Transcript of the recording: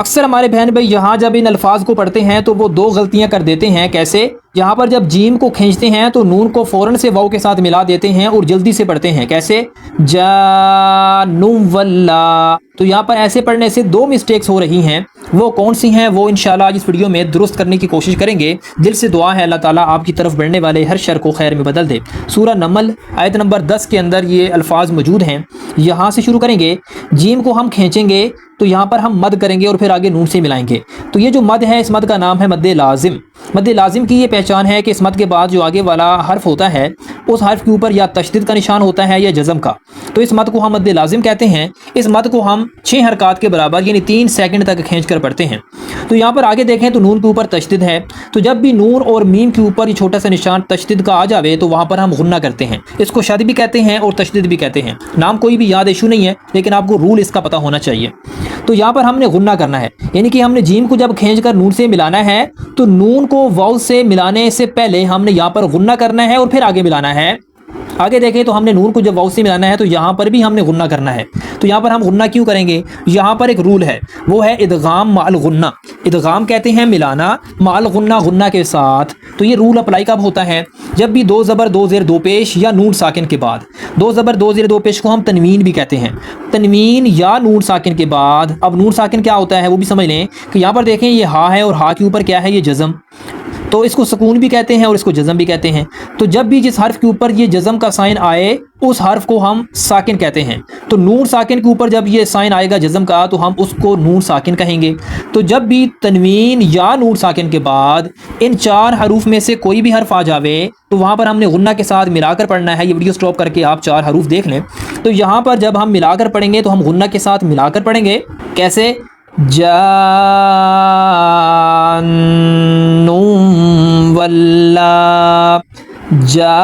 अक्सर हमारे बहन भाई यहाँ जब इन अल्फाज को पढ़ते हैं तो वो दो गलतियाँ कर देते हैं। कैसे? यहाँ पर जब जीम को खींचते हैं तो नून को फ़ौरन से वाव के साथ मिला देते हैं और जल्दी से पढ़ते हैं। कैसे? जानुवल्ला। तो यहाँ पर ऐसे पढ़ने से दो मिस्टेक्स हो रही हैं। वो कौन सी हैं वो इंशाल्लाह आज इस वीडियो में दुरुस्त करने की कोशिश करेंगे। दिल से दुआ है अल्लाह ताला आपकी तरफ बढ़ने वाले हर शर को खैर में बदल दे। सूरह नमल आयत नंबर 10 के अंदर ये अल्फाज मौजूद हैं। यहाँ से शुरू करेंगे। जीम को हम खींचेंगे तो यहाँ पर हम मद करेंगे और फिर आगे नून से मिलाएंगे। तो ये जो मद है इस मद का नाम है मद लाजिम। मद लाजिम की ये पहचान है कि इस मद के बाद जो आगे वाला हर्फ होता है उस हर्फ के ऊपर या तशदीद का निशान होता है या जज़म का। तो इस मद को हम मद लाजिम कहते हैं। इस मद को हम 6 हरकत के बराबर यानी 3 सेकंड तक खींच कर पढ़ते हैं। तो यहाँ पर आगे देखें तो नून के ऊपर तशदीद है। तो जब भी नून और मीम के ऊपर ये छोटा सा निशान तशदीद का आ जावे तो वहाँ पर हम गुन्ना करते हैं। इसको शद भी कहते हैं और तशदीद भी कहते हैं। नाम कोई भी याद इशू नहीं है, लेकिन आपको रूल इसका पता होना चाहिए। तो यहाँ पर हमने गुन्ना करना है, यानी कि हमने जीम को जब खींच कर नून से मिलाना है तो नून को वाव से मिलाने से पहले हमने यहाँ पर गुन्ना करना है और फिर आगे मिलाना है। आगे देखें तो हमने नून को जब वाव से मिलाना है तो यहाँ पर भी हमने गुन्ना करना है। तो यहाँ पर हम गुन्ना क्यों करेंगे? यहाँ पर एक रूल है, वो है इदगाम माल गुन्ना। इदगाम कहते हैं मिलाना, माल गुन्ना गुन्ना के साथ। तो ये रूल अप्लाई कब होता है? जब भी दो ज़बर दो ज़ेर दो पेश या नून साकिन के बाद। दो ज़बर दो ज़ेर दो पेश को हम तनवीन भी कहते हैं। तनवीन या नून साकिन के बाद। अब नून साकिन क्या होता है वो भी समझ लें कि यहाँ पर देखें ये हा है और हा के ऊपर क्या है? ये जज़म। तो इसको सुकून भी कहते हैं और इसको जज़म भी कहते हैं। तो जब भी जिस हर्फ के ऊपर ये जज़म का साइन आए उस हर्फ को हम साकिन कहते हैं। तो नून साकिन के ऊपर जब ये साइन आएगा जज़म का तो हम उसको नून साकिन कहेंगे। तो जब भी तनवीन या नून साकिन के बाद इन 4 हरूफ में से कोई भी हर्फ आ जावे तो वहाँ पर हमने गुन्ना के साथ मिलाकर पढ़ना है। ये वीडियो स्टॉप करके आप 4 हरूफ देख लें। तो यहाँ पर जब हम मिलाकर पढ़ेंगे तो हम गुन्ना के साथ मिलाकर पढ़ेंगे। कैसे? जानुवल्ला, जानुवल्ला।